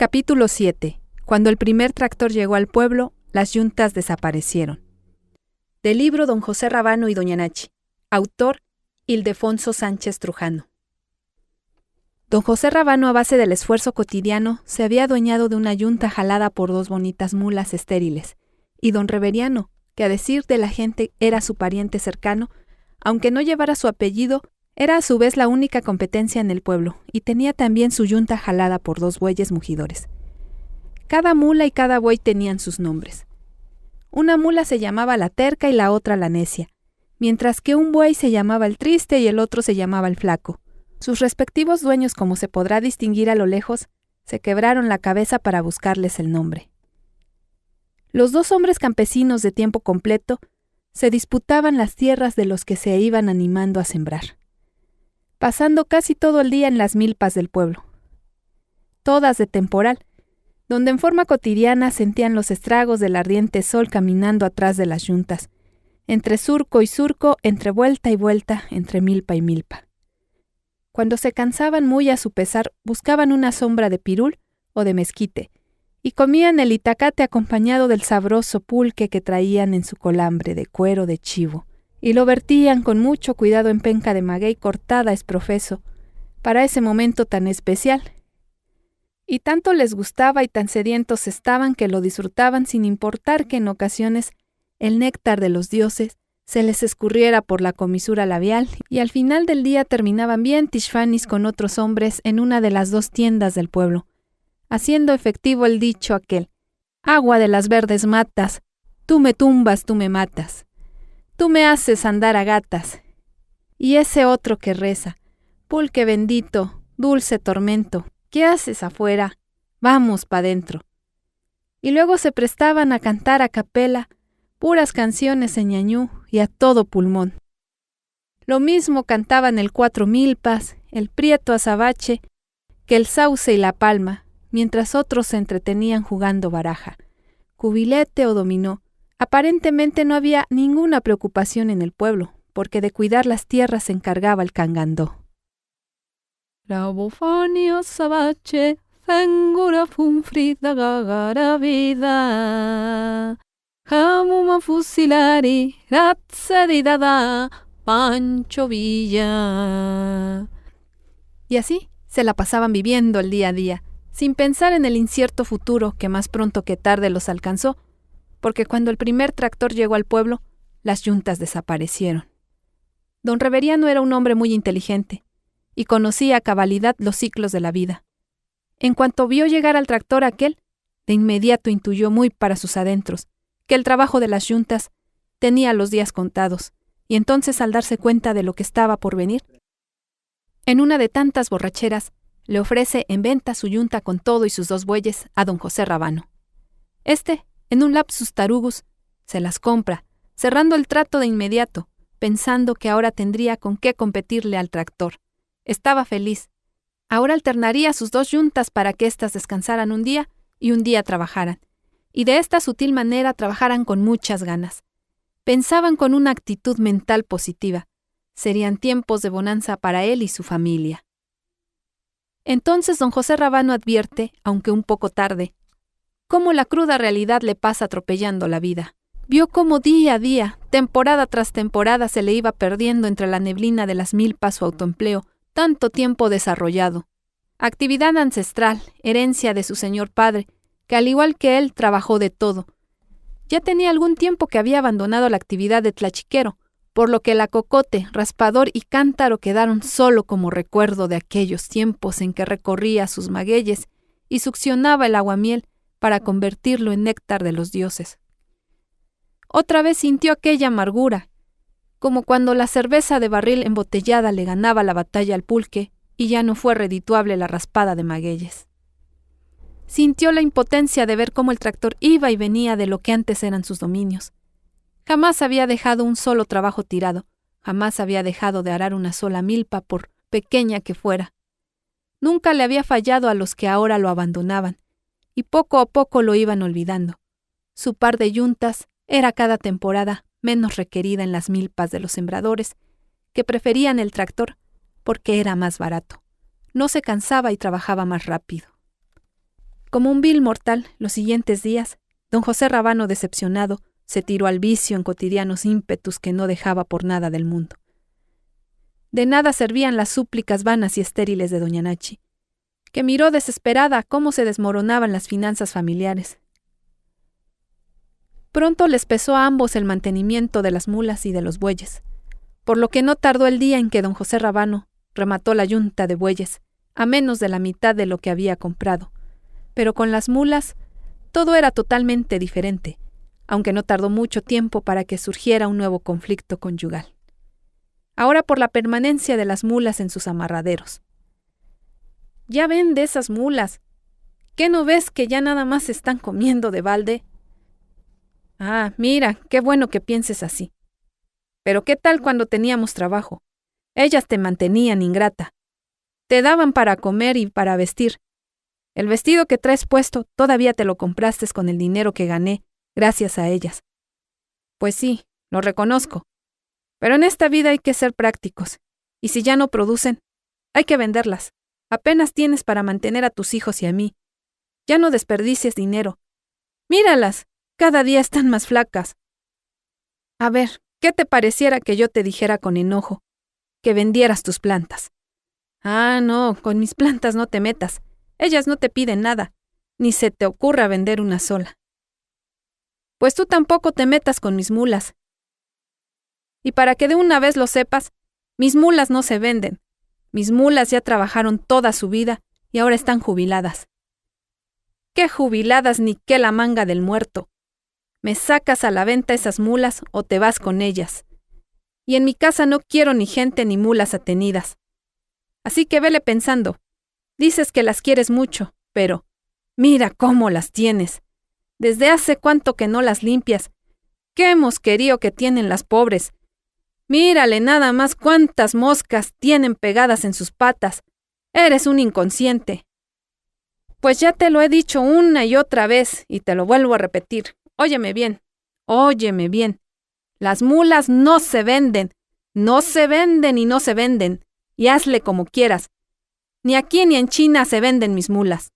Capítulo 7. Cuando el primer tractor llegó al pueblo, las yuntas desaparecieron. Del libro Don José Rábano y Doña Nachi. Autor Ildefonso Sánchez Trujano. Don José Rábano, a base del esfuerzo cotidiano, se había adueñado de una yunta jalada por dos bonitas mulas estériles, y don Reveriano, que a decir de la gente era su pariente cercano, aunque no llevara su apellido, era a su vez la única competencia en el pueblo, y tenía también su yunta jalada por dos bueyes mujidores. Cada mula y cada buey tenían sus nombres. Una mula se llamaba la terca y la otra la necia, mientras que un buey se llamaba el triste y el otro se llamaba el flaco. Sus respectivos dueños, como se podrá distinguir a lo lejos, se quebraron la cabeza para buscarles el nombre. Los dos hombres campesinos de tiempo completo se disputaban las tierras de los que se iban animando a sembrar, pasando casi todo el día en las milpas del pueblo, todas de temporal, donde en forma cotidiana sentían los estragos del ardiente sol caminando atrás de las yuntas, entre surco y surco, entre vuelta y vuelta, entre milpa y milpa. Cuando se cansaban muy a su pesar, buscaban una sombra de pirul o de mezquite, y comían el itacate acompañado del sabroso pulque que traían en su colambre de cuero de chivo, y lo vertían con mucho cuidado en penca de maguey cortada esprofeso, para ese momento tan especial. Y tanto les gustaba y tan sedientos estaban que lo disfrutaban sin importar que en ocasiones el néctar de los dioses se les escurriera por la comisura labial, y al final del día terminaban bien tishfanis con otros hombres en una de las dos tiendas del pueblo, haciendo efectivo el dicho aquel: agua de las verdes matas, tú me tumbas, tú me matas, tú me haces andar a gatas. Y ese otro que reza: pulque bendito, dulce tormento, ¿qué haces afuera? Vamos pa' dentro. Y luego se prestaban a cantar a capela puras canciones en ñañú y a todo pulmón. Lo mismo cantaban el Cuatro Milpas, el Prieto Azabache, que el Sauce y la Palma, mientras otros se entretenían jugando baraja, cubilete o dominó. Aparentemente no había ninguna preocupación en el pueblo, porque de cuidar las tierras se encargaba el cangandó. Rabofani Azabache, Zengura Funfrida Gagara Vida. Jamuma fusilari, ratzadidada, Pancho Villa. Y así se la pasaban viviendo el día a día, sin pensar en el incierto futuro que más pronto que tarde los alcanzó, porque cuando el primer tractor llegó al pueblo, las yuntas desaparecieron. Don Reveriano era un hombre muy inteligente, y conocía a cabalidad los ciclos de la vida. En cuanto vio llegar al tractor aquel, de inmediato intuyó muy para sus adentros que el trabajo de las yuntas tenía los días contados, y entonces al darse cuenta de lo que estaba por venir, en una de tantas borracheras, le ofrece en venta su yunta con todo y sus dos bueyes a don José Rábano. Este, en un lapsus tarugus, se las compra, cerrando el trato de inmediato, pensando que ahora tendría con qué competirle al tractor. Estaba feliz. Ahora alternaría sus dos yuntas para que éstas descansaran un día y un día trabajaran, y de esta sutil manera trabajaran con muchas ganas. Pensaban con una actitud mental positiva. Serían tiempos de bonanza para él y su familia. Entonces don José Rábano advierte, aunque un poco tarde, cómo la cruda realidad le pasa atropellando la vida. Vio cómo día a día, temporada tras temporada, se le iba perdiendo entre la neblina de las milpas su autoempleo, tanto tiempo desarrollado. Actividad ancestral, herencia de su señor padre, que al igual que él trabajó de todo. Ya tenía algún tiempo que había abandonado la actividad de tlachiquero, por lo que la cocote, raspador y cántaro quedaron solo como recuerdo de aquellos tiempos en que recorría sus magueyes y succionaba el aguamiel para convertirlo en néctar de los dioses. Otra vez sintió aquella amargura, como cuando la cerveza de barril embotellada le ganaba la batalla al pulque y ya no fue redituable la raspada de magueyes. Sintió la impotencia de ver cómo el tractor iba y venía de lo que antes eran sus dominios. Jamás había dejado un solo trabajo tirado, jamás había dejado de arar una sola milpa, por pequeña que fuera. Nunca le había fallado a los que ahora lo abandonaban, y poco a poco lo iban olvidando. Su par de yuntas era cada temporada menos requerida en las milpas de los sembradores, que preferían el tractor porque era más barato. No se cansaba y trabajaba más rápido. Como un vil mortal, los siguientes días, don José Rábano, decepcionado, se tiró al vicio en cotidianos ímpetus que no dejaba por nada del mundo. De nada servían las súplicas vanas y estériles de doña Nachi, que miró desesperada cómo se desmoronaban las finanzas familiares. Pronto les pesó a ambos el mantenimiento de las mulas y de los bueyes, por lo que no tardó el día en que don José Rábano remató la yunta de bueyes, a menos de la mitad de lo que había comprado. Pero con las mulas todo era totalmente diferente, aunque no tardó mucho tiempo para que surgiera un nuevo conflicto conyugal. Ahora por la permanencia de las mulas en sus amarraderos. «Ya ven de esas mulas. ¿Qué no ves que ya nada más se están comiendo de balde?» «Ah, mira, qué bueno que pienses así. Pero ¿qué tal cuando teníamos trabajo? Ellas te mantenían ingrata. Te daban para comer y para vestir. El vestido que traes puesto todavía te lo compraste con el dinero que gané gracias a ellas. Pues sí, lo reconozco. Pero en esta vida hay que ser prácticos. Y si ya no producen, hay que venderlas. Apenas tienes para mantener a tus hijos y a mí. Ya no desperdicies dinero. Míralas, cada día están más flacas. A ver, ¿qué te pareciera que yo te dijera con enojo que vendieras tus plantas? Ah, no, con mis plantas no te metas. Ellas no te piden nada, ni se te ocurra vender una sola. Pues tú tampoco te metas con mis mulas. Y para que de una vez lo sepas, mis mulas no se venden. Mis mulas ya trabajaron toda su vida y ahora están jubiladas. ¿Qué jubiladas ni qué la manga del muerto? Me sacas a la venta esas mulas o te vas con ellas. Y en mi casa no quiero ni gente ni mulas atenidas. Así que vele pensando. Dices que las quieres mucho, pero mira cómo las tienes. Desde hace cuánto que no las limpias. Qué mosquerío que tienen las pobres. Mírale nada más cuántas moscas tienen pegadas en sus patas. Eres un inconsciente. Pues ya te lo he dicho una y otra vez y te lo vuelvo a repetir. Óyeme bien, óyeme bien. Las mulas no se venden. No se venden y no se venden. Y hazle como quieras. Ni aquí ni en China se venden mis mulas.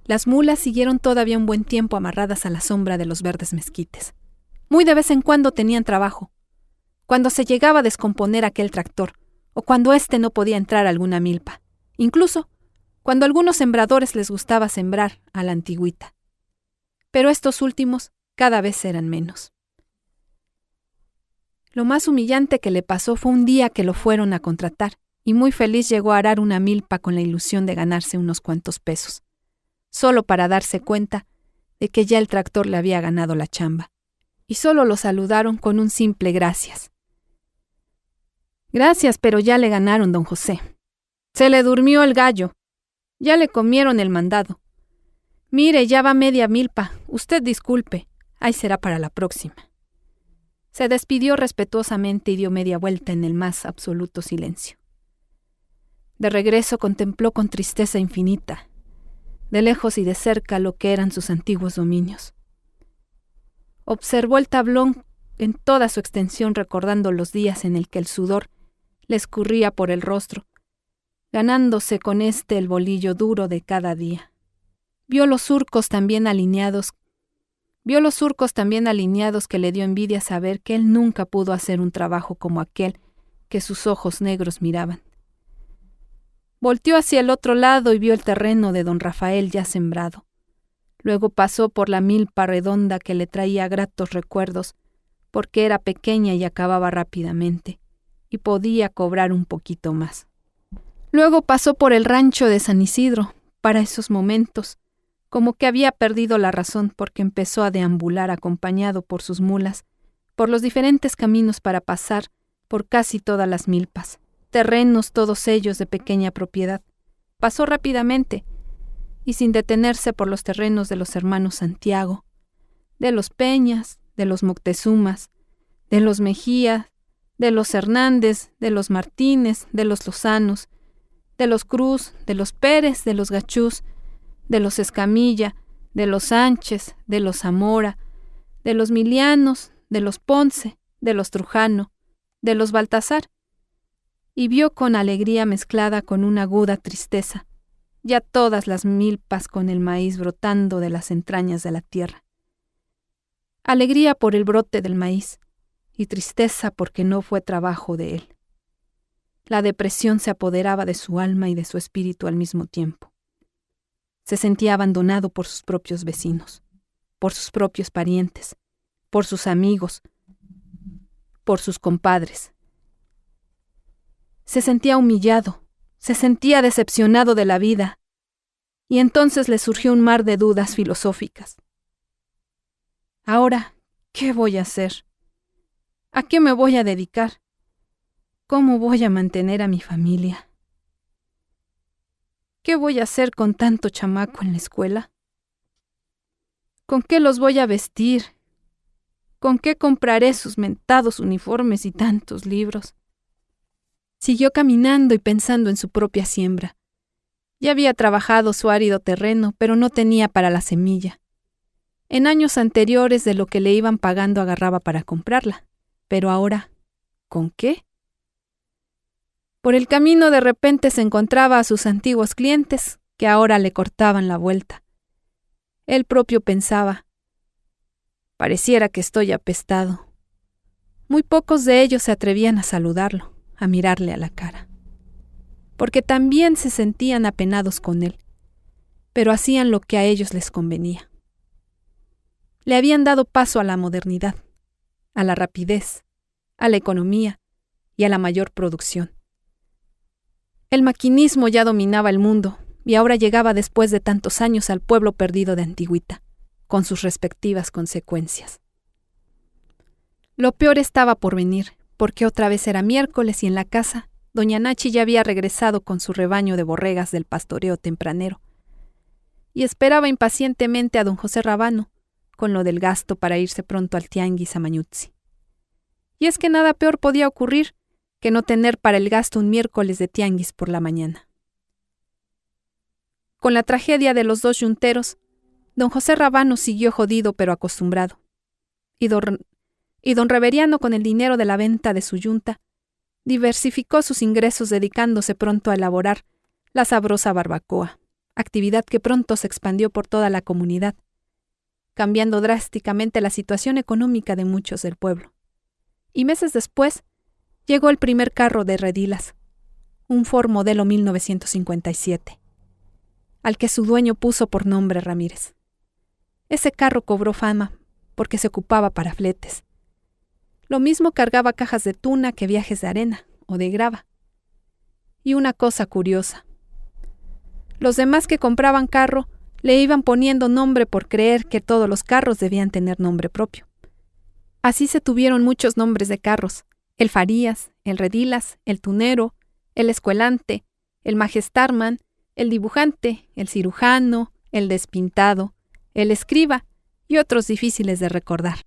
Las mulas siguieron todavía un buen tiempo amarradas a la sombra de los verdes mezquites. Muy de vez en cuando tenían trabajo. Cuando se llegaba a descomponer aquel tractor, o cuando éste no podía entrar a alguna milpa. Incluso cuando a algunos sembradores les gustaba sembrar a la antigüita. Pero estos últimos cada vez eran menos. Lo más humillante que le pasó fue un día que lo fueron a contratar, y muy feliz llegó a arar una milpa con la ilusión de ganarse unos cuantos pesos, solo para darse cuenta de que ya el tractor le había ganado la chamba, y solo lo saludaron con un simple gracias. Gracias, pero ya le ganaron, don José. Se le durmió el gallo. Ya le comieron el mandado. Mire, ya va media milpa. Usted disculpe. Ahí será para la próxima. Se despidió respetuosamente y dio media vuelta en el más absoluto silencio. De regreso contempló con tristeza infinita, de lejos y de cerca, lo que eran sus antiguos dominios. Observó el tablón en toda su extensión, recordando los días en el que el sudor le escurría por el rostro, ganándose con el bolillo duro de cada día. Vio los surcos también alineados que le dio envidia saber que él nunca pudo hacer un trabajo como aquel que sus ojos negros miraban. Volteó hacia el otro lado y vio el terreno de don Rafael ya sembrado. Luego pasó por la milpa redonda que le traía gratos recuerdos, porque era pequeña y acababa rápidamente, y podía cobrar un poquito más. Luego pasó por el rancho de San Isidro, para esos momentos, como que había perdido la razón porque empezó a deambular acompañado por sus mulas, por los diferentes caminos para pasar por casi todas las milpas, terrenos todos ellos de pequeña propiedad. Pasó rápidamente, y sin detenerse por los terrenos de los hermanos Santiago, de los Peñas, de los Moctezumas, de los Mejía, de los Hernández, de los Martínez, de los Lozanos, de los Cruz, de los Pérez, de los Gachús, de los Escamilla, de los Sánchez, de los Zamora, de los Milianos, de los Ponce, de los Trujano, de los Baltasar, y vio con alegría mezclada con una aguda tristeza ya todas las milpas con el maíz brotando de las entrañas de la tierra. Alegría por el brote del maíz y tristeza porque no fue trabajo de él. La depresión se apoderaba de su alma y de su espíritu al mismo tiempo. Se sentía abandonado por sus propios vecinos, por sus propios parientes, por sus amigos, por sus compadres. Se sentía humillado, se sentía decepcionado de la vida, y entonces le surgió un mar de dudas filosóficas. Ahora, ¿qué voy a hacer? ¿A qué me voy a dedicar? ¿Cómo voy a mantener a mi familia? ¿Qué voy a hacer con tanto chamaco en la escuela? ¿Con qué los voy a vestir? ¿Con qué compraré sus mentados uniformes y tantos libros? Siguió caminando y pensando en su propia siembra. Ya había trabajado su árido terreno, pero no tenía para la semilla. En años anteriores de lo que le iban pagando agarraba para comprarla, pero ahora, ¿con qué? Por el camino de repente se encontraba a sus antiguos clientes, que ahora le cortaban la vuelta. Él propio pensaba, pareciera que estoy apestado. Muy pocos de ellos se atrevían a saludarlo, a mirarle a la cara, porque también se sentían apenados con él, pero hacían lo que a ellos les convenía. Le habían dado paso a la modernidad, a la rapidez, a la economía y a la mayor producción. El maquinismo ya dominaba el mundo y ahora llegaba después de tantos años al pueblo perdido de Antigüita, con sus respectivas consecuencias. Lo peor estaba por venir, porque otra vez era miércoles y en la casa, doña Nachi ya había regresado con su rebaño de borregas del pastoreo tempranero, y esperaba impacientemente a don José Rábano, con lo del gasto para irse pronto al tianguis a Mañutzi. Y es que nada peor podía ocurrir que no tener para el gasto un miércoles de tianguis por la mañana. Con la tragedia de los dos yunteros, don José Rábano siguió jodido pero acostumbrado, y don Reveriano, con el dinero de la venta de su yunta, diversificó sus ingresos dedicándose pronto a elaborar la sabrosa barbacoa, actividad que pronto se expandió por toda la comunidad, cambiando drásticamente la situación económica de muchos del pueblo. Y meses después, llegó el primer carro de redilas, un Ford modelo 1957, al que su dueño puso por nombre Ramírez. Ese carro cobró fama porque se ocupaba para fletes. Lo mismo cargaba cajas de tuna que viajes de arena o de grava. Y una cosa curiosa, los demás que compraban carro le iban poniendo nombre por creer que todos los carros debían tener nombre propio. Así se tuvieron muchos nombres de carros: el Farías, el Redilas, el Tunero, el Escuelante, el Majestarman, el Dibujante, el Cirujano, el Despintado, el Escriba y otros difíciles de recordar.